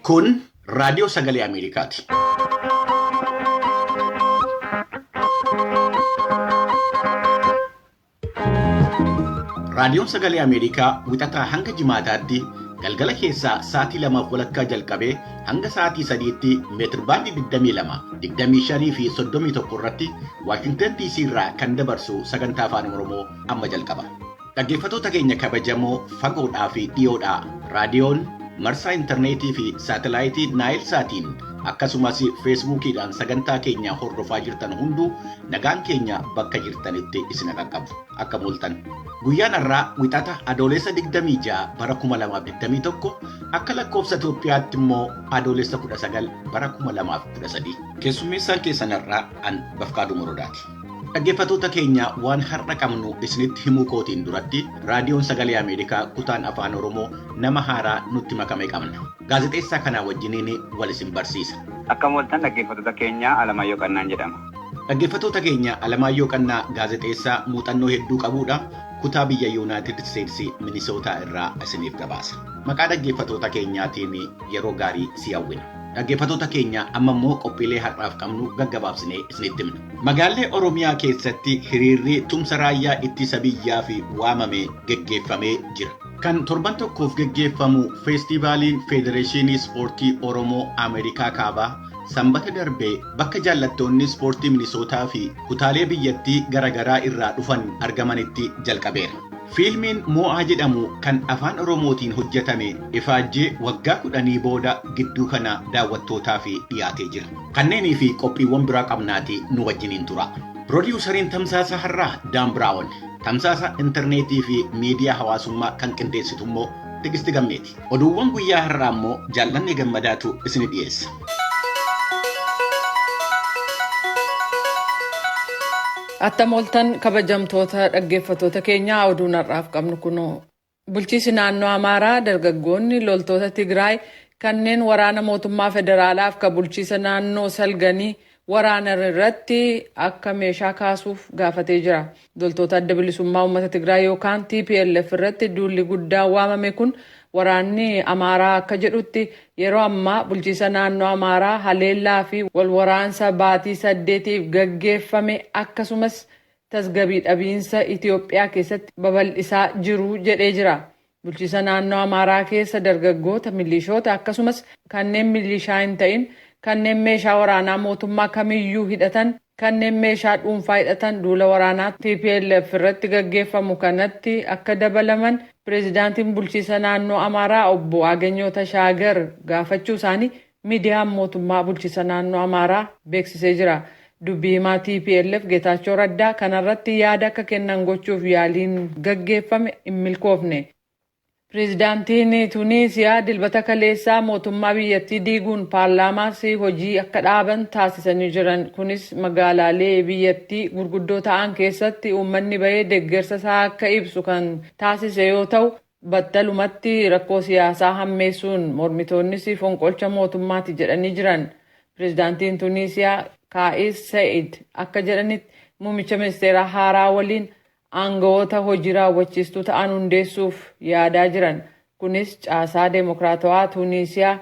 Kun Raadiyoo Sagalee Ameerikaati. Raadiyoon Sagalee Ameerikaa wixataa hanga jimaataatti galgala keessaa sa'aatii 2:00 jalqabee hanga sa'aatii 3:00tti meetirbaandii 22, 25 fi 31 irratti Waashingtan DC irraa kan dabarsu sagantaa afaan Oromoo amma jalqaba. Dhaggeeffattoota keenya kabajamoo fagoodhaa fi dhiyoodhaa raadiyoon marsaa intarneetii fi saatalaayitii Naayil Saatiin akkasumas feesbuukiidhaan sagantaa keenya hordofaa jirtan hunduu nagaan keenya bakka jirtanitti isin qaqqabu. Akka mul'atan guyyaan har'aa wixata adoolessa 26 bara 2021 akka lakkoofsa Itoophiyaatti immoo adoolessa 19 bara 2013 keessummeessaan keessan har'aa an Bafqaaduu Morodaati. Dhaggeeffattoota keenya waan har'a qabnu isinitti himuu kootiin duratti raadiyoon Sagalee Ameerikaa kutaan afaan Oromoo nama haaraa nutti makame qabna. Gaazexeessaa kanaa wajjiniin wal isin barsiisa. Akka mul'atan dhaggeeffattoota keenya Alamaayyoo Qannaan jedhama. Dhaggeeffattoota keenya Alamaayyoo Qannaa gaazexeessaa muuxannoo hedduu qabuudha. Kutaa biyya Yuunaayitid Isteetsi Minisootaa irraa isiniif gabaasa. Maqaa dhaggeeffattoota keenyaatiin yeroo gaarii si hawwina. Dhaggeeffattoota keenya amma immoo qophiilee har'aaf qabnu gaggabaabsinee isinitti himna. Magaalee Oromiyaa keessatti hiriirri tumsa raayyaa ittisa biyyaa fi waamamee geggeeffamee jira. Kan torban tokkoof geggeeffamu feestivaaliin Federeeshinii Ispoortii Oromoo Ameerikaa Kaabaa sanbata darbee bakka jaallattoonni ispoortii Minisootaa fi kutaalee biyyattii garaagaraa irraa dhufan argamanitti jalqabeera. Fiilmiin Mo'aa jedhamu kan afaan Oromootiin hojjetame ifaajjee waggaa 10 booda gidduu kana daawwattootaaf dhiyaatee jira. Kanneenii fi qophiiwwan biraa qabnaati nu wajjiniin tura. Piroodyuusariin tamsaasa har'aa Daan Biraawon, tamsaasa intarneetii fi miidiyaa hawaasummaa kan qindeessitu immoo Tigisti Gammeeti. Oduuwwan guyyaa har'aa immoo Jaallannee Gammadaatu isin dhiyeessa. Attam ooltan kabajamtoota dhaggeeffattoota keenyaa oduun har'aaf qabnu kunoo. Bulchiinsi naannoo Amaaraa dargaggoonni loltoota Tigraay kanneen waraana mootummaa federaalaaf ka bulchiinsa naannoo salganii waraanan irratti akka meeshaa kaasuuf gaafatee jira. Loltoota adda bilisummaa uummata Tigraay yookaan TPLF irratti duulli guddaan waamame kun waraanni Amaaraa akka jedhutti yeroo ammaa bulchiinsa naannoo Amaaraa haleellaa fi walwaraansa baatii 8tiif gaggeeffame akkasumas tasgabbii dhabiinsa Itoophiyaa keessatti babal'isaa jiru jedhee jira. Bulchiinsa naannoo Amaaraa keessa dargaggoota milishoota akkasumas kanneen milishaa hin ta'in kanneen meeshaa waraanaa mootummaa kamiyyuu hidhatan kanneen meeshaa dhuunfaa hidhatan duula waraanaa TPLF irratti gaggeeffamu kanatti akka dabalaman pireezidaantiin bulchiinsa naannoo Amaaraa obbo Aganyoo Tashaagar gaafachuu isaanii miidiyaan mootummaa bulchiinsa naannoo Amaaraa beeksisee jira. Dubbii himaa TPLF Geetaachoo Raddaa kanarratti yaada akka kennan gochuuf yaaliin gaggeeffame hin milkoofne. Pireezidaantiin Tuniisiyaa dilbata kaleessaa mootummaa biyyattii diiguun paarlaamaas hojii akka dhaaban taasisanii jiran. Kunis magaalaalee biyyattii gurguddoo ta'an keessatti uummanni bahee deeggarsa isaa akka ibsu kan taasise yoo ta'u, battalumatti rakkoo siyaasaa hammeessuun mormitoonnis fonqolcha mootummaati jedhanii jiran. Pireezidaantiin Tuniisiyaa Kaa'is Sa'id akka jedhanitti muummicha ministeeraa haaraa waliin aangawoota hojii raawwachiistuu ta'an hundeessuuf yaadaa jiran. Kunis caasaa deemokiraatawaa Tuniisiyaa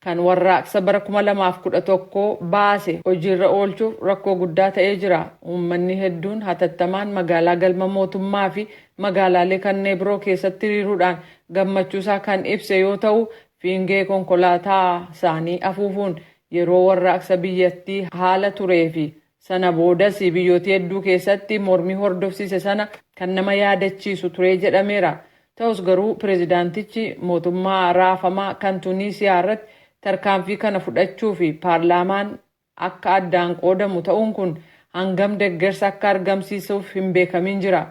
kan warraaqsa bara 2011 baase hojiirra oolchuuf rakkoo guddaa ta'ee jira. Uummanni hedduun hatattamaan magaalaa galma mootummaa fi magaalaalee kanneen biroo keessatti hiriiruudhaan gammachuusaa kan ibse yoo ta'u, fiingee konkolaataa isaanii afuufuun yeroo warraaqsa biyyattii haala turee fi sana boodas biyyoota hedduu keessatti mormii hordofsiise sana kan nama yaadachiisu ture jedhameera. Ta'us garuu pireezidaantichi mootummaa raafamaa kan Tuniisiyaa irratti tarkaanfii kana fudhachuu fi paarlaamaan akka addaan qoodamu ta'uun kun hangam deeggarsa akka argamsiisuuf hin beekamin jira.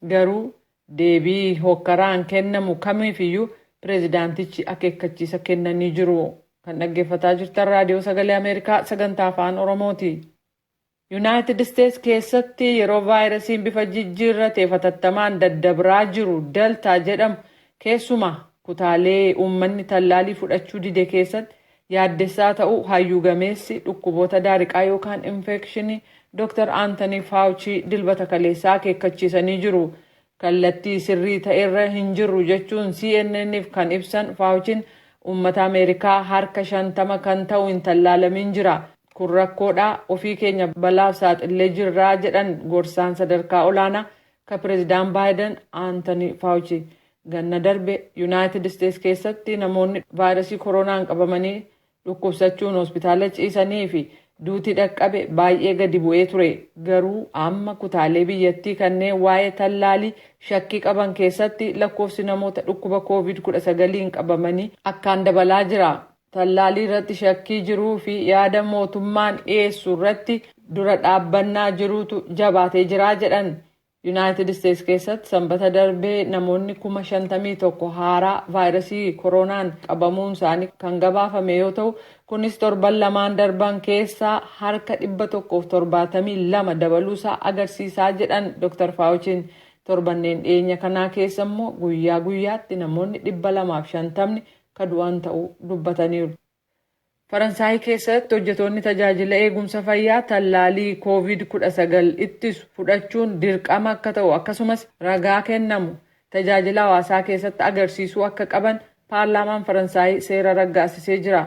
Garuu deebii hokkaraan kennamu kamiifiyyuu pireezidaantichi akeekkachiisa kennanii jiru. Kan dhaggeeffataa jirtan raadiyoo Sagalee Ameerikaa sagantaa afaan Oromooti. Yuunaayitid Isteetsi keessatti yeroo vaayirasiin bifa jijjiirratee hatattamaan daddabraa jiru Deltaa jedhamu keessumaa kutaalee uummanni tallaalii fudhachuu dide keessatti yaaddessaa ta'uu hayyuu gameessi dhukkuboota daariqaa yookaan infekshinii Dr. Anthony Fauci dilbata kaleessaa akeekkachiisanii jiru. Kallattii sirrii ta'erra hin jirru jechuun CNN'if kan ibsan Fauciin Uummata Ameerikaa harka 50 kan ta'u hin tallaalamin jira. Kun rakkoodhaa ofii keenya balaaf saaxilee jirraa jedhan gorsaan sadarkaa olaanaa ka pireezidaan Baayiden Aantanii Faawuchi. Ganna darbe Yuunaayitid Isteets keessatti namoonni vaayirasii koronaan qabamanii dhukkubsachuun hospitaala ciisanii fi duutii dhaqqabe baay'ee gadi bu'ee ture. Garuu amma kutaalee biyyattii kanneen waa'ee tallaalii shakkii qaban keessatti lakkoofsi namoota dhukkuba COVID-19 qabamanii akkaan dabalaa jira. Tallaalii irratti shakkii jiruu fi yaada mootummaan dhiyeessu irratti dura dhaabbannaa jiruutu jabaatee jira jedhan. Yuunaayitid Isteets keessatti sanbata darbee namoonni 51,000 haaraa vaayirasii koronaan qabamuun isaanii kan gabaafame yoo ta'u, kunis torban lamaan darban keessaa harka 172 dabaluusaa agarsiisaa jedhan Dr. Faawuchiin. Torbanneen dhiyeenya kanaa keessa immoo guyyaa guyyaatti namoonni 250 kan du'an ta'uu dubbataniiru. Faransaay keessatti hojjetoonni tajaajila eegumsa fayyaa tallaalii COVID-19 ittisu fudhachuun dirqama akka ta'u akkasumas ragaa kennamu tajaajila hawaasaa keessatti agarsiisuu akka qaban paarlaamaan Faransaay seera raggaasisee jira.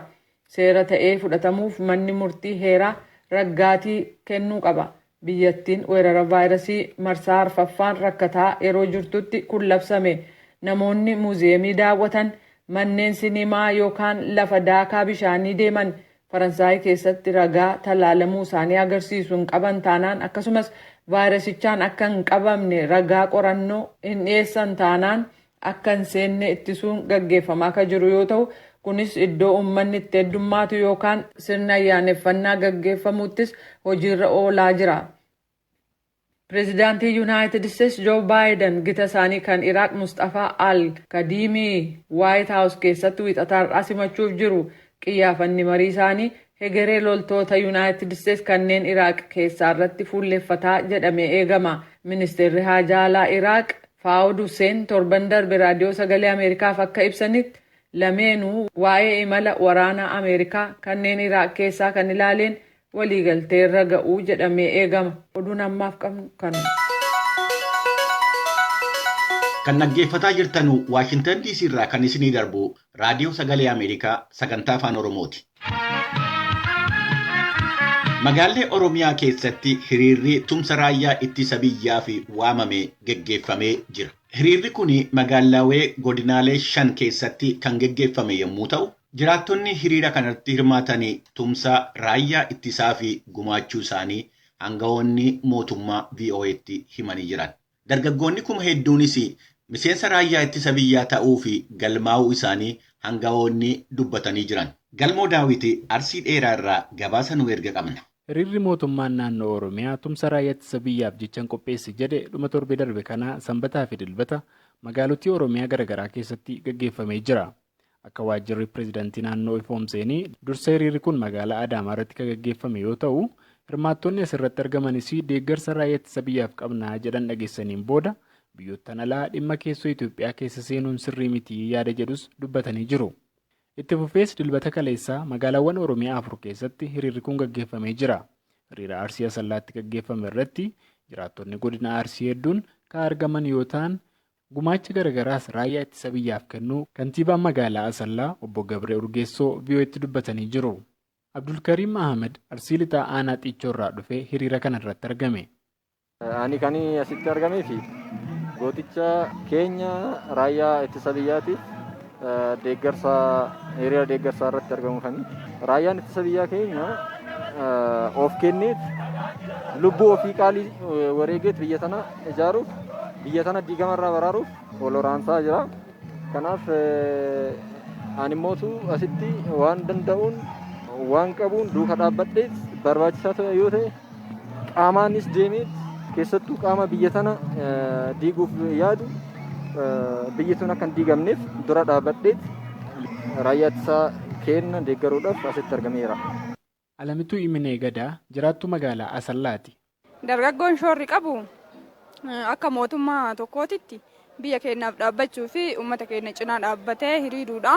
Seera ta'ee fudhatamuuf manni murtii heeraa raggaatii kennuu qaba. Biyyattiin weerara vaayirasii marsaa arfaffaan rakkataa yeroo jirtutti kun labsame. Namoonni muuziyeemii daawwatan manneen sinimaa yookaan lafa daakaa bishaanii deeman Faransaay keessatti ragaa tallaalamuu isaanii agarsiisu hin qaban taanaan akkasumas vaayirasichaan akka hin qabamne ragaa qorannoo hin dhiyeessan taanaan akka hin seenne ittisuun gaggeeffamaa kan jiru yoo ta'u, kunis iddoo uummanni itti heddummaatu yookaan sirna ayyaaneffannaa gaggeeffamuttis hojiirra oolaa jira. Pireezidaantii Yuunaayitid Isteets Joo Baayiden gita isaanii kan Iraaq Mustafaa Al-Kadiimii Waayit Haawus keessatti wiixataarraa simachuuf jiru. Qiyyaafanni marii isaanii hegeree loltoota Yuunaayitid Isteets kanneen Iraaq keessaa irratti fuulleffataa jedhamee eegama. Ministeerri Haajaa Alaa Iraaq Faawud Hussein torban darbe raadiyoo sagalee Ameerikaaf akka ibsanitti lameenuu waa'ee imala waraanaa Ameerikaa kanneen Iraaq keessaa kan ilaaleen waliigaltee irra ga'uu jedhamee eegama. Oduun ammaaf qabnu kanuma. Kan dhaggeeffataa jirtan Waashintan DC irraa kan isinii darbu raadiyoo sagalee Ameerikaa sagantaa afaan Oromooti. Magaalee Oromiyaa keessatti hiriirri tumsa raayyaa ittisa biyyaa fi waamame geggeeffamee jira. Hiriirri kun magaalaawwan godinaalee 5 keessatti kan geggeeffame yommuu ta'u, jiraattonni hiriira kanatti hirmaatanii tumsa raayyaa ittisaa fi gumaachuu isaanii aangawoonni mootummaa VOA'tti himanii jiran. Dargaggoonni kuma hedduunis miseensa raayyaa ittisa biyyaa ta'uu fi galmaa'uu isaanii aangawoonni dubbatanii jiran. Galmoo Daawiti Arsii Dheeraa irraa gabaasa nu erga qabna. Hiriirri mootummaan naannoo Oromiyaa tumsa raayyaa ittisa biyyaaf jechaan qopheesse jedhe dhuma torbee darbe kana sanbataa fi dilbata magaalotii Oromiyaa garaagaraa keessatti gaggeeffamee jira. Akka waajjirri pireezidaantii naannoo ifoomseenii dursa hiriirri kun magaalaa Adaamaa irratti kan gaggeeffame yoo ta'u, hirmaattonni asirratti argamanis deeggarsa raayyaa ittisa biyyaaf qabnaa jedhan dhageessaniin booda biyyoottan alaa dhimma keessoo Itoophiyaa keessa seenuun sirrii miti yaada jedhus dubbatanii jiru. Itti fufees dilbata kaleessaa magaalaawwan Oromiyaa 4 keessatti hiriirri kun gaggeeffamee jira. Hiriira Arsii Asallaatti gaggeeffame irratti jiraattonni godina Arsii hedduun kan argaman yoo ta'an, gumaacha garagaraas raayyaa ittisa biyyaaf kennuu kantiibaan magaalaa Asallaa obbo Gabree Urgeessoo VOA'tti dubbatanii jiru. Abdulkariim Ahmed Arsii lixaa aanaa Xiichoorraa dhufee hiriira kana irratti argame. Ani kan asitti argamee fi gooticha keenya raayyaa ittisa biyyaatiif hiriira deeggarsaa irratti argamu kan raayyaan ittisa biyyaa keenya of kenneet lubbuu ofii qaalii wareegeet biyya tana ijaaruuf biyya tana diigamarraa baraaruuf waloraansaa jira. Kanaaf ani immootu asitti waan danda'uun waan qabuun duuka dhaabbadheet barbaachisaa ta'e yoo ta'e qaamaanis deemeet keessattuu qaama biyya tana diiguuf yaadu biyyi tun akka hin diigamneef dura dhaabbadheet raayyaa ittisaa keenya deeggaruudhaaf asitti argameera. Alamituu Iminee Gadaa jiraattuu magaalaa Asallaati. Dargaggoon shoorri qabu akka mootummaa tokkootitti biyya keenyaaf dhaabbachuu fi uummata keenya cinaa dhaabbatee hiriiruudha.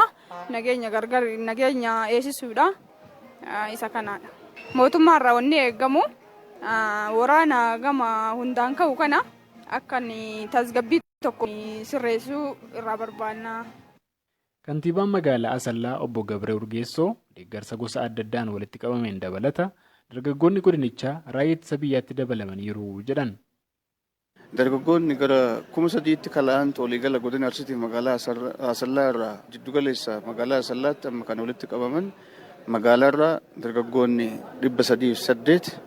Nageenya eegsisuudha. Isa kanaadha. Mootummaarraa wanni eegamu waraana gama hundaan ka'u kana akka tasgabbii tokko sirreessuu irraa barbaanna. Kantiibaan magaalaa Asallaa obbo Gabree Urgeessoo deeggarsa gosa adda addaan walitti qabameen dabalata dargaggoonni godinichaa raayyaa ittisa biyyaatti dabalamaniiru jedhan. Dargaggoonni gara 3,000tti kala'an waliigala godina Arsiitii magaalaa Asallaa irraa jiddu galeessa magaalaa Asallaatti amma kan walitti qabaman magaalaa irraa dargaggoonni 308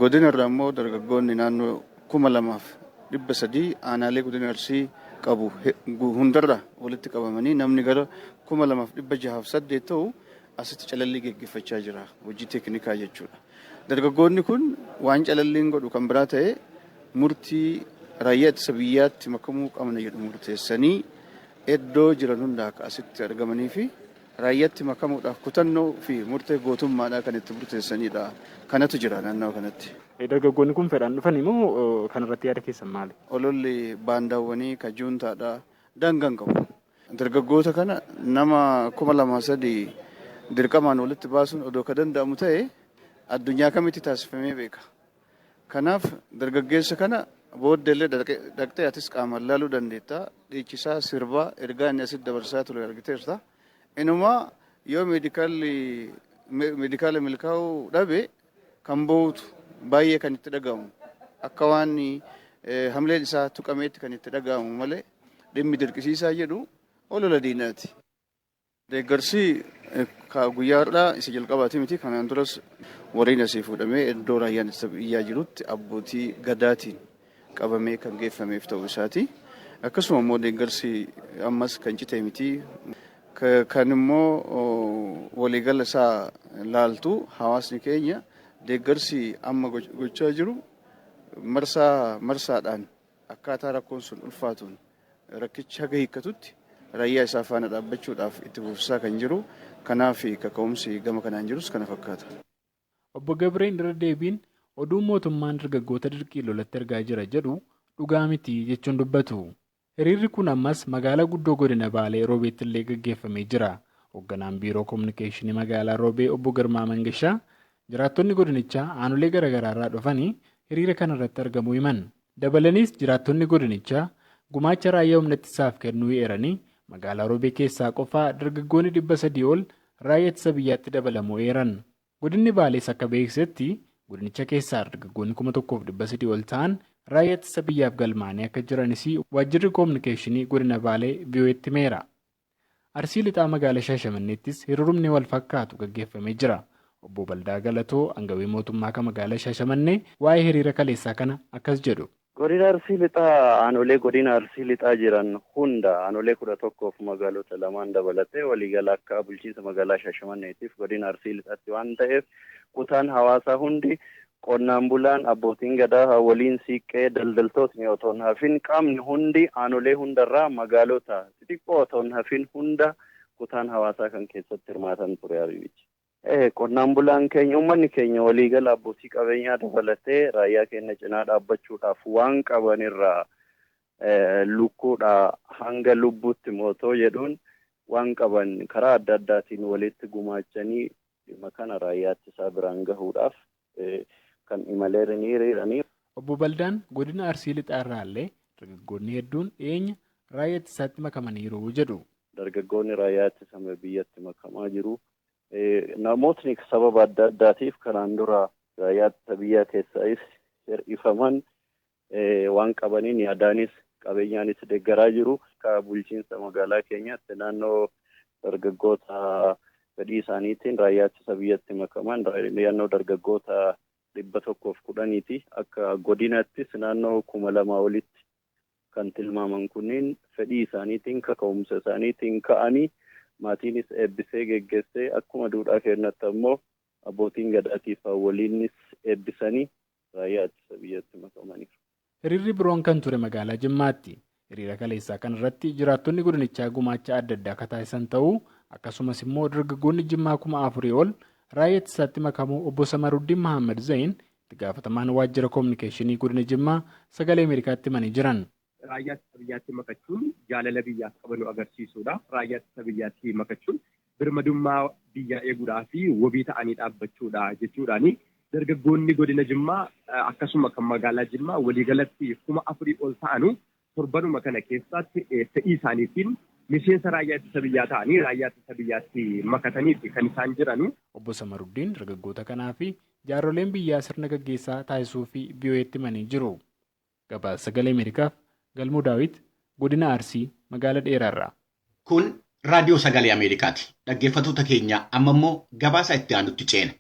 godina irraa immoo dargaggoonni naannoo 2,300 aanaalee godina Arsii qabu hundarra walitti qabamanii namni gara 2,608 ta'u asitti calallii geggeeffachaa jira hojii teeknikaa jechuudha. Dargaggoonni kun waan calalliin godhu kan biraa ta'e murtii raayyaa ittisa biyyaatti makamuu qabna jedhu murteessanii iddoo jiran hundaa asitti argamanii fi raayyaatti makamuudhaaf kutannoo fi murtee gootummaadhaa kan itti murteessanidha. Kanatu jira naannoo kanatti. Dargaggoonni kun fedhaan dhufan immoo kanarratti yaada keessan maali? Ololli baandaawwanii kajuuntaadha daangaan qabu. Dargaggoota kana nama 2,300 dirqamaan walitti baasuun odoo ka danda'amu ta'e addunyaa kamitti taasifamee beeka. Kanaaf dargaggeessa kana booddeellee dhaqxee atis qaamaan laaluu dandeetta. Dhiichisaa sirbaa ergaa inni asitti dabarsaa ture argiteerta. Inumaa yoo meedikaala milkaa'uu dhabe kan boo'utu baay'ee kan itti dhagahamu. Akka waan hamleen isaa tuqameetti kan itti dhagahamu malee dhimmi dirqisiisaa jedhu olola diinaati. Deeggarsi guyyaa har'aa isa jalqabaati miti. Kanaan duras wariin asii fuudhamee iddoo raayyaan ittisa biyyaa jirutti abbootii gadaatiin qabamee kan geeffameef ta'uu isaati. Akkasuma immoo deeggarsi ammas kan cite miti. Kan immoo waliigala isaa laaltu hawaasni keenya deeggarsi amma gochaa jiru marsaadhaan akkaataa rakkoon sun ulfaatuun rakkicha haga hiikkatutti raayyaa isaa faana dhaabbachuudhaaf itti fufsiisaa kan jiru. Kanaaf kaka'umsi gama kanaan jirus kana fakkaata. Obbo Gabreen irra deebiin oduun mootummaan dargaggoota dirqii lolatti ergaa jira jedhu dhugaa miti jechuun dubbatu. Hiriirri kun ammas magaalaa guddoo godina Baalee Roobeetti illee gaggeeffamee jira. Hoogganaan biiroo koominikeeshinii magaalaa Roobee obbo Girmaa Mangashaa jiraattonni godinichaa aanolee garaagaraa irraa dhufanii hiriira kana irratti argamuu himan. Dabalaniis jiraattonni godinichaa gumaacha raayyaa humna ittisaaf kennuu eeranii magaalaa Roobee keessaa qofaa dargaggoonni 300 ol raayyaa ittisa biyyaatti dabalamuu eeran. Godinni Baalees akka beeksisetti godinicha keessaa dargaggoonni 1,300 ol ta'an raayyaa ittisa biyyaaf galmaanii akka jiranis waajjirri koominikeeshinii godina Baalee VOA'tti himeera. Arsii lixaa magaalaa Shaashamanneettis hiriirumni wal fakkaatu gaggeeffamee jira. Obbo Baldaa Galatoo aangawii mootummaa kan magaalaa Shaashamannee waa'ee hiriira kaleessaa kana akkas jedhu. Godina Arsii lixaa aanolee godina Arsii lixaa jiran hunda aanolee 11 fi magaalota 2 dabalatee waliigala akka bulchiinsa magaalaa Shaashamanneetiif godina Arsii lixaatti waan ta'eef kutaan hawaasaa hundi qonnaan bulaan abbootiin gadaa waliin siiqqee daldaltootni otoo hin hafin qaamni hundi aanolee hundarraa magaalota xixiqqoo otoo hin hafin hunda kutaan hawaasaa kan keessatti hirmaatan ture ariibichi. Qonnaan bulaan keenya uummanni keenya waliigala abbootii qabeenyaa dabalatee raayyaa keenya cinaa dhaabbachuudhaaf waan qabanirraa lukkuudhaa hanga lubbuutti mootoo jedhuun waan qaban karaa adda addaatiin walitti gumaachanii dhimma kana raayyaa ittisaa biraan gahuudhaaf kan imaleeranii hiriiranii. Obbo Baldaan godina Arsii lixaarraallee dargaggoonni hedduun dhiyeenya raayyaa ittisaatti makamaniiru jedhu. Dargaggoonni raayyaa ittisa biyyatti makamaa jiru. Namootni sababa adda addaatiif kanaan dura raayyaa ittisa biyyaa keessaayis hir'ifaman waan qabaniin yaadaanis qabeenyaanis deeggaraa jiru. Akka bulchiinsa magaalaa keenyaatti naannoo dargaggoota fedhii isaaniitiin raayyaa ittisa biyyatti makaman naannoo dargaggoota 110ti. Akka godinattis naannoo 2,000 olitti kan tilmaaman kunniin fedhii isaaniitiin kaka'umsa isaaniitiin ka'anii maatiinis eebbisee geggeessee akkuma duudhaa keenyatti ammoo abbootiin gadaatiif waliinis eebbisanii raayyaa ittisa biyyatti makamaniiru. Hiriirri biroon kan ture magaalaa Jimmaatti. Hiriira kaleessaa kanarratti jiraattonni godinichaa gumaacha adda addaa akka taasisan ta'uu akkasumas immoo dargaggoonni Jimmaa 4,000 ol raayyaa ittisaatti makamuu obbo Samaruddin Mahammad Zayin itti gaafatamaan waajjira koominikeeshinii godina Jimmaa sagalee Ameerikaatti himanii jiran. Raayyaa ittisa biyyaatti makachuun jaalala biyyaaf qabanu agarsiisuudha. Raayyaa ittisa biyyaatti makachuun birmadummaa biyyaa eeguudhaa fi wabii ta'anii dhaabbachuudha jechuudhaani. Dargaggoonni godina Jimmaa akkasuma kan magaalaa Jimmaa waliigalatti 4,000 ol ta'anu torbanuma kana keessatti fedhii isaaniitiin miseensa raayyaa ittisa biyyaa ta'anii raayyaa ittisa biyyaatti makataniiti kan isaan jiranu. Obbo Samaruddin dargaggoota kanaa fi jaarroleen biyyaa sirna gaggeessaa taasisuu fi biyyooti himanii jiru. Gabaasa Sagalee Ameerikaaf Galmuu Daawit godina Arsii magaalaa Dheeraarraa. Kun raadiyoo Sagalee Ameerikaati. Dhaggeeffattoota keenya amma immoo gabaasa itti aanutti ceena.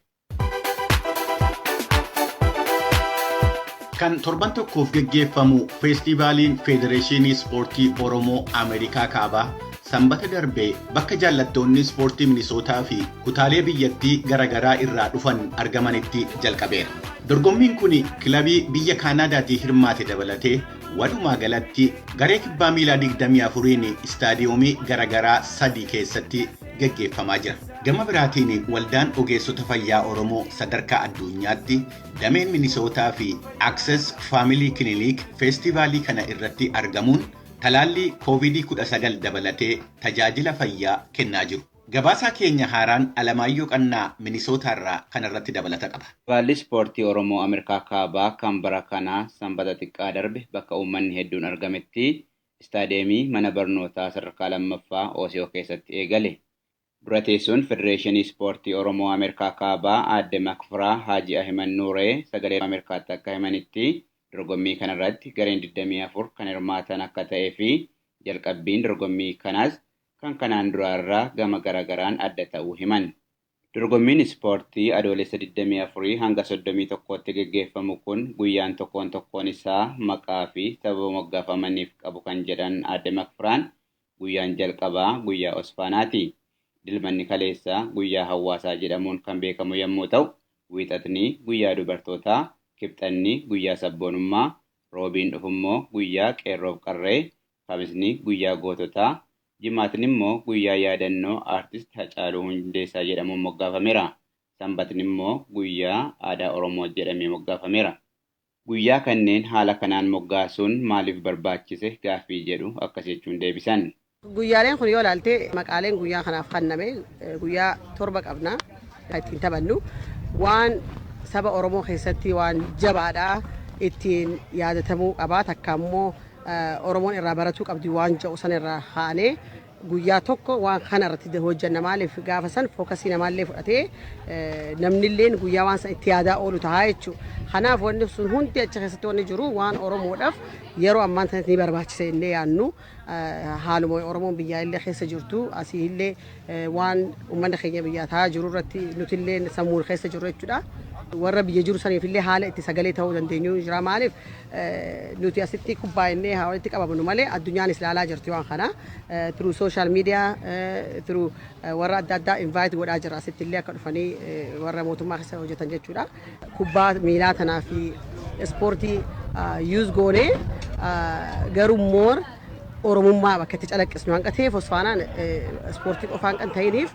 Kan torban tokkoof geggeeffamu feestivaaliin Federeeshinii Ispoortii Oromoo Ameerikaa Kaabaa sanbata darbee bakka jaallattoonni ispoortii Minisootaa fi kutaalee biyyattii garaagaraa irraa dhufan argamanitti jalqabeera. Dorgommiin kun kilabii biyya Kaanaadaatii hirmaate dabalatee walumaa galatti garee kubbaa miilaa 24 istaadiyoomii garaagaraa 3 keessatti geggeeffamaa jira. Gama biraatiin waldaan ogeessota fayyaa Oromoo sadarkaa addunyaatti dameen Minisootaa fi Access Family Clinic feestivaalii kana irratti argamuun talaallii COVID-19 dabalatee tajaajila fayyaa kennaa jiru. Gabaasaa keenya haaraan Alamaayyoo Qannaa Minisootaarraa kanarratti dabalata qaba. Feestivaalli ispoortii Oromoo Ameerikaa Kaabaa kan bara kanaa sanbata xiqqaa darbe bakka uummanni hedduun argametti istaadiyeemii mana barnootaa sadarkaa lammaffaa Osiyoo keessatti eegale. Dura teessuun Federeeshinii Ispoortii Oromoo Ameerikaa Kaabaa Aadde Makfiraa Haaji Ahimad Nuuree Sagalee Ameerikaatti akka himanitti dorgommii kanarratti gareen 24 kan hirmaatan akka ta'ee fi jalqabbiin dorgommii kanaas kan kanaan duraarraa gama garagaraan adda ta'uu himan. Dorgommiin ispoortii adoolessa 24 hanga 31tti geggeeffamu kun guyyaan tokkoon isaa maqaa fi sababa moggaafamaniif qabu kan jedhan Aadde Makfiraan guyyaan jalqabaa guyyaa Osfaanaati. Dilmanni kaleessaa guyyaa hawaasaa jedhamuun kan beekamu yommuu ta'u, wiixatni guyyaa dubartootaa, kibxanni guyyaa sabboonummaa, roobiin dhufummoo guyyaa qeerroof qarree, kamisni guyyaa goototaa, jimaatni immoo guyyaa yaadannoo aartist Hacaaluu Hundeessaa jedhamuun moggaafameera. Sanbatni immoo guyyaa aadaa Oromoo jedhamee moggaafameera. Guyyaa kanneen haala kanaan moggaasuun maaliif barbaachise gaaffii jedhu akkas jechuun deebisan. Guyyaaleen kun yoo ilaalte maqaaleen guyyaa kanaaf kenname guyyaa 7 qabna ittiin taphannu waan saba Oromoo keessatti waan jabaadha ittiin yaadatamuu qaba takka immoo Oromoon irraa baratuu qabdi waan jedhu san irraa haanee guyyaa tokko waan kana irratti hojjanna maaliif gaafa san fookasii namaallee fudhatee namnillee guyyaa waan san itti yaadaa oolu ta'a jechuudha. Kanaaf wanti sun hundi achi keessatti wanni jiru waan Oromoodhaaf yeroo ammaan tanatti ni barbaachisa illee yaannu haaluma Oromoon biyyaa illee keessa jirtu asii illee waan uummanni keenya biyyaa taa'aa jiru irratti nuti illee sammuu keessa jiru jechuudha. Warra biyya jiru saniif illee haala itti sagalee ta'uu dandeenyu jira maaliif nuti asitti kubbaa innee haa walitti qabamnu malee addunyaanis ilaalaa jirti waan kana through social media through warra adda addaa invite godhaa jira asitti illee akka dhufanii warra mootummaa keessa hojjetan jechuudha. Kubbaa miilaa tanaa fi ispoortii use goonee garuu moor Oromummaa bakka itti calaqqisnu hanqateef Osfaanaan ispoortii qofaan kan ta'iniif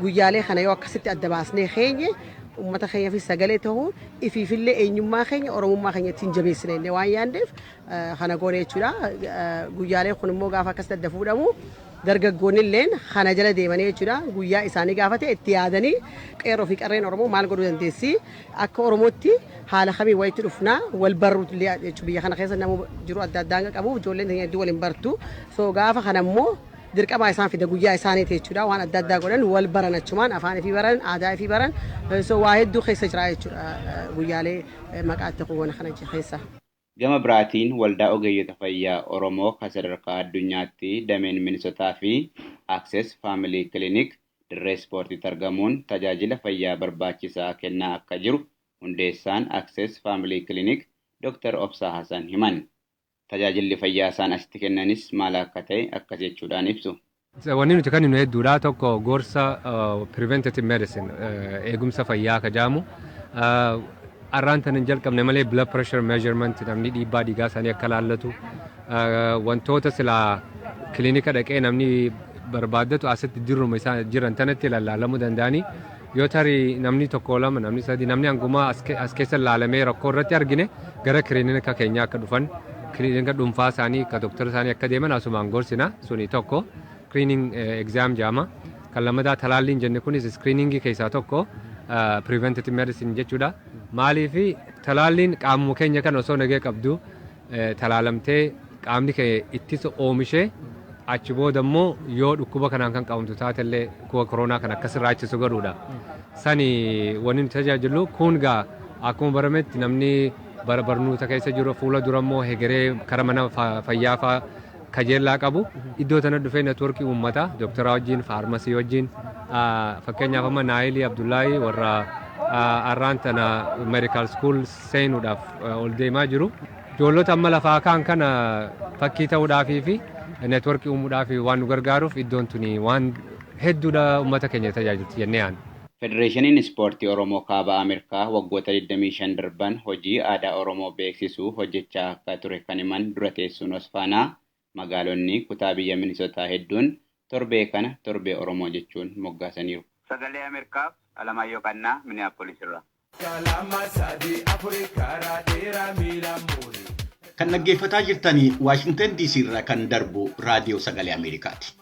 guyyaalee kana yoo akkasitti adda baasnee keenye ummata keenya fi sagalee ta'uu ifiifillee eenyummaa keenya Oromummaa keenya ittiin jabeessine waan yaandeef kana goone jechuudha. Guyyaaleen kun immoo gaafa akkasitti adda fuudhamu dargaggoonni illee kana jala deemanii jechuudha. Guyyaa isaanii gaafa ta'e itti yaadanii qeerroo fi qarreen Oromoo maal godhuu dandeessi akka Oromootti haala kamiin walitti dhufnaa wal barruutu illee jechuudha. Biyya kana keessa nama jiru adda addaa qabu ijoolleen keenya hedduu waliin bartu. So gaafa kana immoo dirqama isaan fida guyyaa isaanii jechuudha waan adda addaa godhan wal baran achumaan afaan fi baran aadaa fi baran so waa hedduu keessa jira jechuudha guyyaalee maqaatti quwwana kana keessa. Gama biraatiin waldaa ogeeyyota fayyaa Oromoo kan sadarkaa addunyaatti dameen Minisootaa fi Access Family Clinic dirree ispoortiitti argamuun tajaajila fayyaa barbaachisaa kennaa akka jiru hundeessaan Access Family Clinic Dr. Obsaa Hassan himan. Tajaajilli fayyaa isaan asitti kennanis maal akka ta'e akkas jechuudhaan ibsu. Wanni nuti kenninu hedduudha. Tokko gorsa preventative medicine eegumsa fayyaa ka jaamu arraan tan hin jalqabne malee blood pressure measurement namni dhiibbaa dhiigaa isaanii akka laallatu wantoota silaa kilinika dhaqee namni barbaaddatu asitti dirruma isaa jiran tanatti lallaalamuu danda'anii yoo tarii namni tokko lama namni sadii namni hangumaa as keessa laalamee rakkoo irratti argine gara kilinika keenyaa akka dhufan kilinika dhuunfaa isaanii akka doktora isaanii akka deeman asumaan gorsina suni tokko screening exam jaama kan lammataa talaalliin jenne kunis screeningii keessaa tokko preventative medicine jechuudha. Maaliif talaalliin qaamuma keenya kan osoo nagee qabdu talaalamtee qaamni kee ittisa oomishee achi booda immoo yoo dhukkuba kanaan kan qabamtu taatellee dhukkuba koronaa kan akkas irraachisu godhuudha. Sani wanni tajaajilu kun gaa akkuma barametti namni barnoota keessa jiru fuula dura immoo hegeree kara mana fayyaa fa'aa kajeellaa qabu iddoo tana dhufee networkii uummataa dooktaraa wajjin faarmasii wajjin fakkeenyaaf amma Naayilii Abdullaahi warra arraan tana meedikaal skuul seenuudhaaf ol deemaa jiru. Ijoollota amma lafaa kaan kana fakkii ta'uudhaafii fi networkii uumuudhaaf waan nu gargaaruuf iddoon tuni waan hedduudha uummata keenya tajaajilti jennee yaadna. Federeeshiniin Ispoortii Oromoo Kaaba Ameerikaa waggoota 25 darban hojii aadaa Oromoo beeksisuu hojjechaa akka ture kan himan dura teessuun Osfaanaa magaalonni kutaa biyya Minisootaa hedduun torbee kana torbee Oromoo jechuun moggaasaniiru. Sagalee Ameerikaaf Alamaayyoo Qannaa Minneapolis irraa. Kan dhaggeeffataa jirtanii Waashingtan DC irraa kan darbu raadiyoo Sagalee Ameerikaati.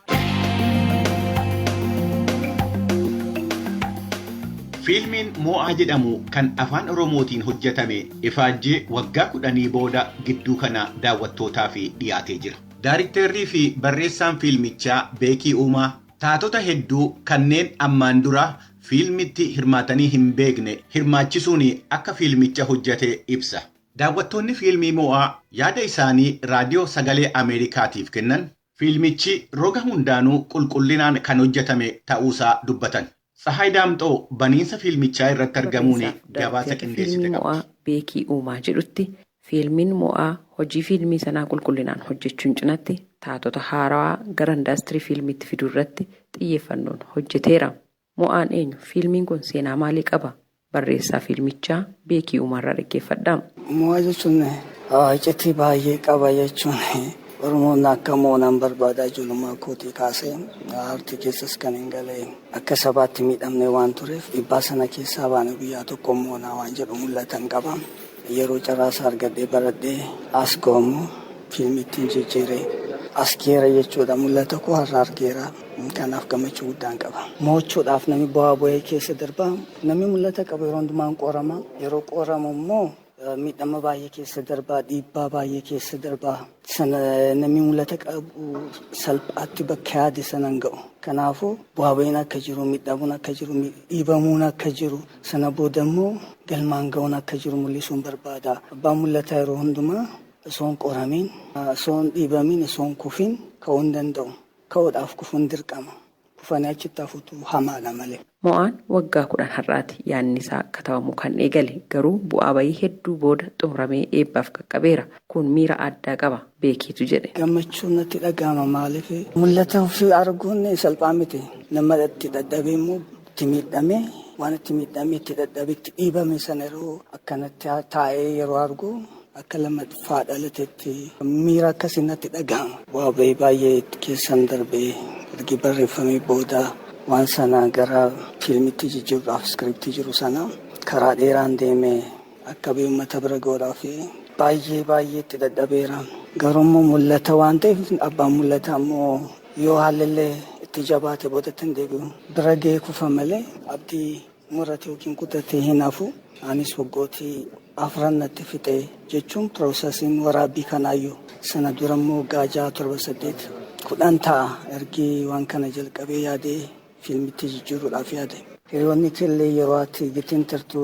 Fiilmiin Mo'aa jedhamu kan afaan Oromootiin hojjetame ifaajjee waggaa 10 booda gidduu kana daawwattootaaf dhiyaatee jira. Daariktarrii fi barreessaan fiilmichaa Beekii Uumaa taatota hedduu kanneen ammaan dura fiilmitti hirmaatanii hin beekne hirmaachisuun akka fiilmicha hojjete ibsa. Daawwattoonni fiilmii Mo'aa yaada isaanii raadiyoo Sagalee Ameerikaatiif kennan fiilmichi roga hundaanuu qulqullinaan kan hojjetame ta'uusaa dubbatan. Sahay Daamxoo baniinsa fiilmichaa irratti argamuun gabaasa qindeessite qaba. Beekii Uumaa jedhutti fiilmiin Mo'aa hojii fiilmii sanaa qulqullinaan hojjechuun cinatti taatota haarawaa gara indaastirii fiilmiitti fiduu irratti xiyyeeffannoon hojjeteera. Mo'aan eenyu? Fiilmiin kun seenaa maalii qaba? Barreessaa fiilmichaa Beekii Uumaarraa dhaggeeffadhaa. Mo'aa jechuun iccitii baay'ee qaba jechuun Oromoon akka moonaan barbaadaa ijoollummaa kootii kaasee aartii keessas kan hin galee akka sabaatti miidhamne waan tureef dhibbaa sana keessaa baane guyyaa tokko moonaa waan jedhu mul'atan qaba. Yeroo carraasaa argadhee baradhee as goomu fiilmittiin jijjiiree as geera jechuudha mul'ata koo har'a argeera. Kanaaf gammachuu guddaan qaba. Mo'achuudhaaf namni bu'aa bu'ee keessa darbaa namni mul'ata qaba yeroo hundumaan qorama. Yeroo qoramu immoo miidhama baay'ee keessa darbaa dhiibbaa baay'ee keessa darbaa sana namni mul'ata qabu salphaatti bakka yaade sanan ga'u. Kanaafuu bu'aa bu'iin akka jiru miidhamuun akka jiru dhiibamuun akka jiru sana booda immoo galmaan ga'uun akka jiru mul'isuun barbaada. Abbaan mul'ata yeroo hundumaa osoon qoramiin osoon dhiibamiin osoon kufiin ka'uu hin danda'u. Ka'uudhaaf kufuun dirqama. Kufanii achitti hafuutu hamaadha malee. Mo'aan waggaa 10 har'aati yaadni isaa akka ta'amu kan eegale garuu bu'aa bayii hedduu booda xumuramee eebbaaf qaqqabeera. Kun miira addaa qaba Beekiitu jedhe. Gammachuun natti dhaga'ama maaliif mul'ata ofii arguun salphaa miti. Nama itti dadhabee immoo itti miidhamee waan itti miidhamee itti dadhabee itti dhiibame sana yeroo akkanatti taa'ee yeroo argu akka lammaffaa dhalateetti miira akkasii natti dhaga'ama. Bu'aa bayii baay'ee keessan darbee ergi barreeffamee booda waan sana gara fiilmitti jijjiiruudhaaf iskiriptii jiru sana karaa dheeraan deemee akka uummata bira ga'uudhaaf baay'ee itti dadhabeera. Garuu immoo mul'ata waan ta'eef abbaan mul'ata immoo yoo haalillee itti jabaate boodatti hin deebi'u. Bira ga'ee kufa malee abdii murate yookiin kutatee hin hafu. Anis waggootii 4 natti fixee jechuun piroosesiin waraabbii kanaayyuu sana dura immoo waggaa 6-7 10 ta'a ergi waan kana jalqabee yaadee fiilmitti jijjiiruudhaaf yaade. Hiriyoonni killee yeroo ati gitiin turtu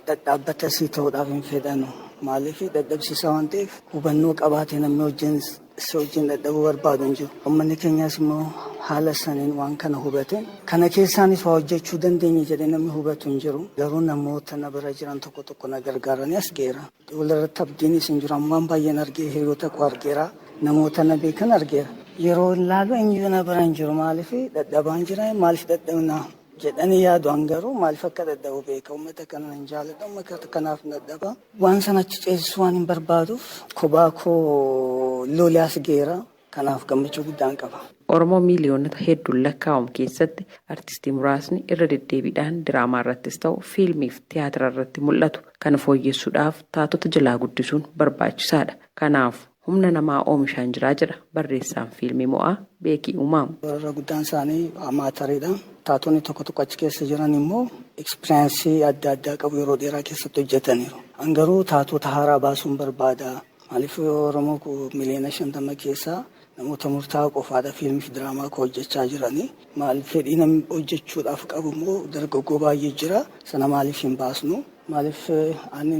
dhadhaabbata sii ta'uudhaaf hin fedhanu. Maaliif dadhabsiisaa waan ta'eef hubannoo qabaatee namni wajjin dadhabuu barbaadu hin jiru. Uummanni keenyas immoo haala saniin waan kana hubate. Kana keessaanis waa hojjechuu dandeenya jedhee namni hubatu hin jiru. Garuu namoota na bira jiran tokko na gargaaranii as geera. Walirratti abdiinis hin jiru. Waan baay'een argee hiriyoota koo argeera. Namoota na beekan argeera. Yeroo ilaalu eenyu na bira hin jiru maaliif dadhabaan jira maaliif dadhabna jedhanii yaadu garuu maaliif akka dadhabu beeka. Uummata kana hin jaalladha uummata kanaaf dadhaba. Waan sana achi ceesisuu waan hin barbaaduuf kophaa koo lolee as geera. Kanaaf gammachuu guddaan qaba. Oromoo miiliyoonota hedduun lakkaa'amu keessatti artistii muraasni irra deddeebiidhaan diraamaa irrattis ta'u fiilmiif tiyaatira irratti mul'atu. Kana fooyyessuudhaaf taatota jalaa guddisuun barbaachisaadha. Kanaaf humna namaa oomishaan jiraa jira barreessaan fiilmii Mo'aa Beekii Uumaa. Warra guddaan isaanii amaatariidha. Taatonni tokko achi keessa jiran immoo ekspiriyaansii adda addaa qabu yeroo dheeraa keessatti hojjetaniiru. Garuu taatota haaraa baasuun barbaada. Maaliif Oromoo miliyoona 50 keessaa namoota murtaa'aa qofaadha fiilmii fi diraamaa koo hojjechaa jiranii. Maaliif fedhii namni hojjechuudhaaf qabu immoo dargaggoo baay'ee jira. Sana maaliif hin baasnu? Maaliif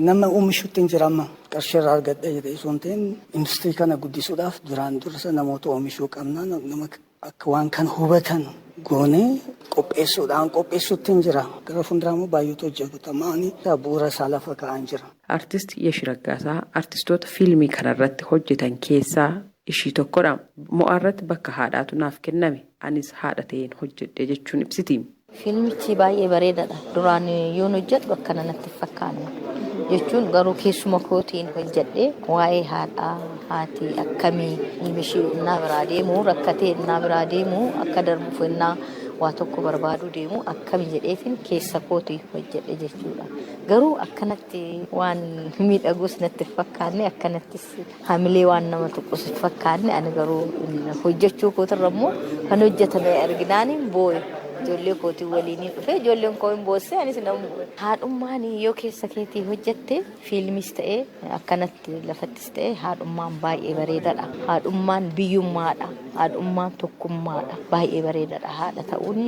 nama oomishuutti hin jira amma qarshii irraa argadha jedhee osoo hin ta'in industirii kana guddisuudhaaf duraan dursa namoota oomishuu qabna. Nama akka waan kana hubatan goonee qopheessuutti hin jira. Gara fuulduraa immoo baay'eetu hojjetamaanii bu'uura isaa lafa kaa'an jira. Artist Yeshi Raggaasaa artistoota fiilmii kanarratti hojjetan keessaa ishii tokkodha. Mo'aa irratti bakka haadhaatu naaf kenname. Anis haadha ta'een hojjedhe jechuun ibsiti. Fiilmichi baay'ee bareedaadha. Duraan yoon hojjedhu akkana natti fakkaanne jechuun garuu keessuma kootiin hojjedhe waa'ee haadhaa haati akkamii ilmishii innaa biraa deemu rakkatee innaa biraa deemu akka darbuuf innaa waa tokko barbaaduu deemu akkami jedheetiin keessa kootii hojjedhe jechuudha. Garuu akkanatti waan miidhagus natti fakkaanne akkanattis hamilee waan nama tuqus fakkaanne ani garuu hojjechuu kootirra immoo kan hojjetame arginaan boo'e. Ijoollee kootii waliin dhufe ijoolleen koo hin boosse anis nama haadhummaan yoo keessa keetii hojjette fiilmis ta'ee akkanatti lafattis ta'ee haadhummaan baay'ee bareedaadha. Haadhummaan biyyummaadha. Haadhummaan tokkummaadha. Baay'ee bareedaadha. Haadha ta'uun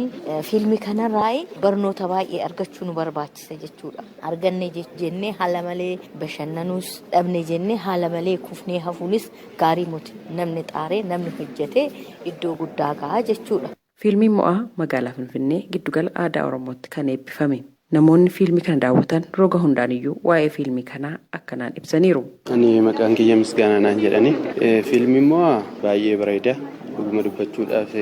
fiilmii kanarraa barnoota baay'ee argachuu nu barbaachisa jechuudha. Arganne jennee haala malee bashannanuus dhabne jennee haala malee kufnee hafuunis gaarii miti. Namni xaaree namni hojjete iddoo guddaa gahaa jechuudha. Fiilmiin Mo'aa magaalaa Finfinnee giddugala aadaa Oromootti kan eebbifame. Namoonni fiilmii kana daawwatan roga hundaaniyyuu waa'ee fiilmii kanaa akkanaan ibsaniiru. Ani maqaan kiyya Misgaanaa naan jedhani. Fiilmiin Mo'aa baay'ee bareeda. Dhuguma dubbachuudhaaf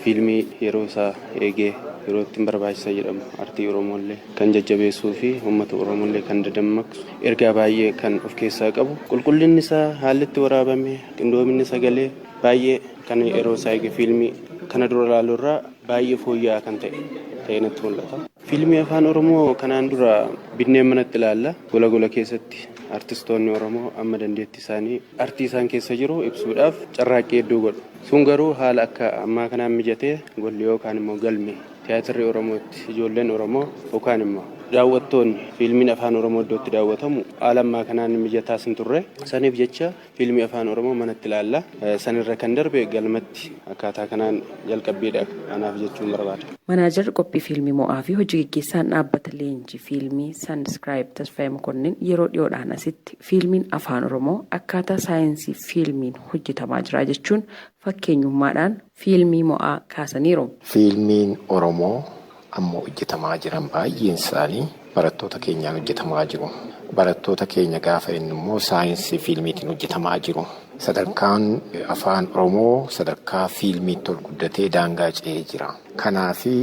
fiilmii yeroo isaa eegee yeroo ittiin barbaachisa jedhamu artii Oromooillee kan jajjabeessuu fi uummata Oromooillee kan dadammaqsu ergaa baay'ee kan of keessaa qabu. Qulqullinni isaa haalli itti waraabame qindoominni sagalee baay'ee kan yeroo isaa eege fiilmii kana dura ilaaluurraa baay'ee fooyya'aa kan ta'e natti mul'ata. Fiilmii afaan Oromoo kanaan dura binneen manatti ilaalla. Gola keessatti artistoonni Oromoo amma dandeettii isaanii artii isaan keessa jiru ibsuudhaaf carraaqqii hedduu godhu. Sun garuu haala akka ammaa kanaan mijatee golli yookaan immoo galmi tiyaatirri Oromootti ijoolleen Oromoo yookaan immoo daawwattoonni fiilmiin afaan Oromoo iddootti daawwatamu haala ammaa kanaan mijataas hin turre. Saniif jecha fiilmii afaan Oromoo manatti ilaalla. Sanirra kan darbe galmatti akkaataa kanaan jalqabbiidha anaaf jechuun barbaada. Manaajarri qophii fiilmii Mo'aa fi hojii gaggeessaan dhaabbata leenjii fiilmii Sanskiraayib Tasfaayee Mokonnin yeroo dhiyoodhaan asitti fiilmiin afaan Oromoo akkaataa saayinsii fiilmiin hojjetamaa jira jechuun fakkeenyummaadhaan fiilmii Mo'aa kaasaniiru. Fiilmiin Oromoo ammoo hojjetamaa jiran baay'een isaanii barattoota keenyaan hojjetamaa jiru. Barattoota keenya gaafa inni immoo saayinsii fiilmiitiin hojjetamaa jiru. Sadarkaan afaan Oromoo sadarkaa fiilmiitti ol guddatee daangaa ce'ee jira. Kanaafi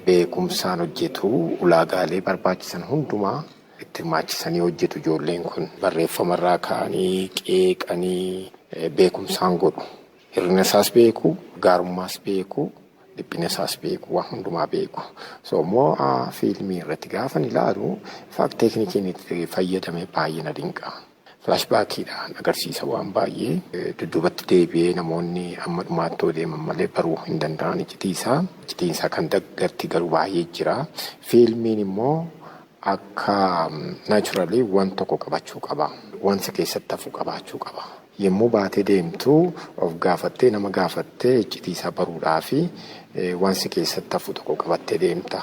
beekumsaan hojjetu ulaagaalee barbaachisan hundumaa itti hirmaachisanii hojjetu ijoolleen kun. Barreeffamarraa ka'anii qeeqanii beekumsaan godhu. Hir'ina isaas beeku, gaarummaas beeku. Dhiphina isaas beeku, waan hundumaa beeku. Mo'aa fiilmii irratti gaafa ilaalu teeknikiin itti fayyadame baay'ee na dinqa. Filaashbaakiidhaan agarsiisa waan baay'ee dudduubatti deebi'ee namoonni amma dhumaatti deeman malee baruu hin danda'an icciitiinsaa kan daggarti garuu baay'ee jira. Fiilmiin immoo akka naachuraalii waan tokko qabachuu qaba. Wanti keessatti hafu qabaachuu qaba. Yommuu baatee deemtu of gaafattee nama gaafattee iccitiisaa baruudhaa fi wansi keessatti hafu tokko qabattee deemta.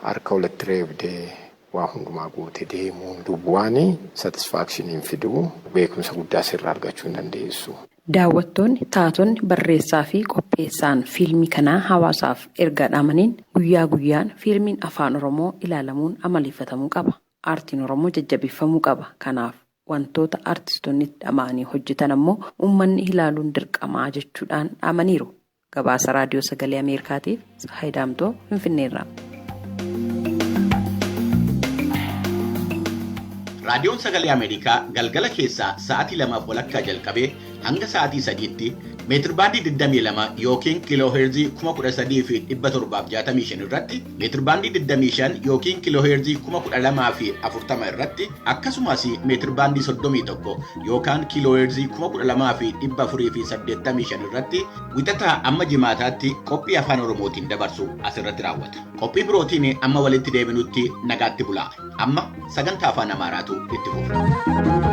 Harka walitti reebdee waa hundumaa guutee deemuun duwwaan satisfaakshiniin fiduu beekumsa guddaa sirraa argachuu hin dandeessu. Daawwattoonni, taatonni, barreessaa fi qopheessaan fiilmii kanaa hawaasaaf erga dhaamaniin guyyaa guyyaan fiilmiin afaan Oromoo ilaalamuun amaleeffatamuu qaba. Aartiin Oromoo jajjabeeffamuu qaba. Kanaaf wantoota artistoonni dhama'anii hojjetan ammoo uummanni ilaaluun dirqamaa jechuudhaan dhaamaniiru. Gabaasa Raadiyoo Sagalee Ameerikaatiif Hayidaamtoo Finfinneerraa. Raadiyoon Sagalee Ameerikaa galgala keessaa sa'aatii 2:00 jalqabee hanga sa'aatii 3:00 meetirbaandii 22 yookiin kiilooheerzii 13,765 irratti meetirbaandii 25 yookiin kiilooheerzii 12,040 irratti akkasumas meetirbaandii 31 yookaan kiilooheerzii 12,485 irratti wixataa amma jimaataatti qophii afaan Oromootiin dabarsu asirratti raawwata. Qophii birootiin amma walitti deebinutti nagaatti bulaa. Amma sagantaa afaan Amaaraatu itti fufa.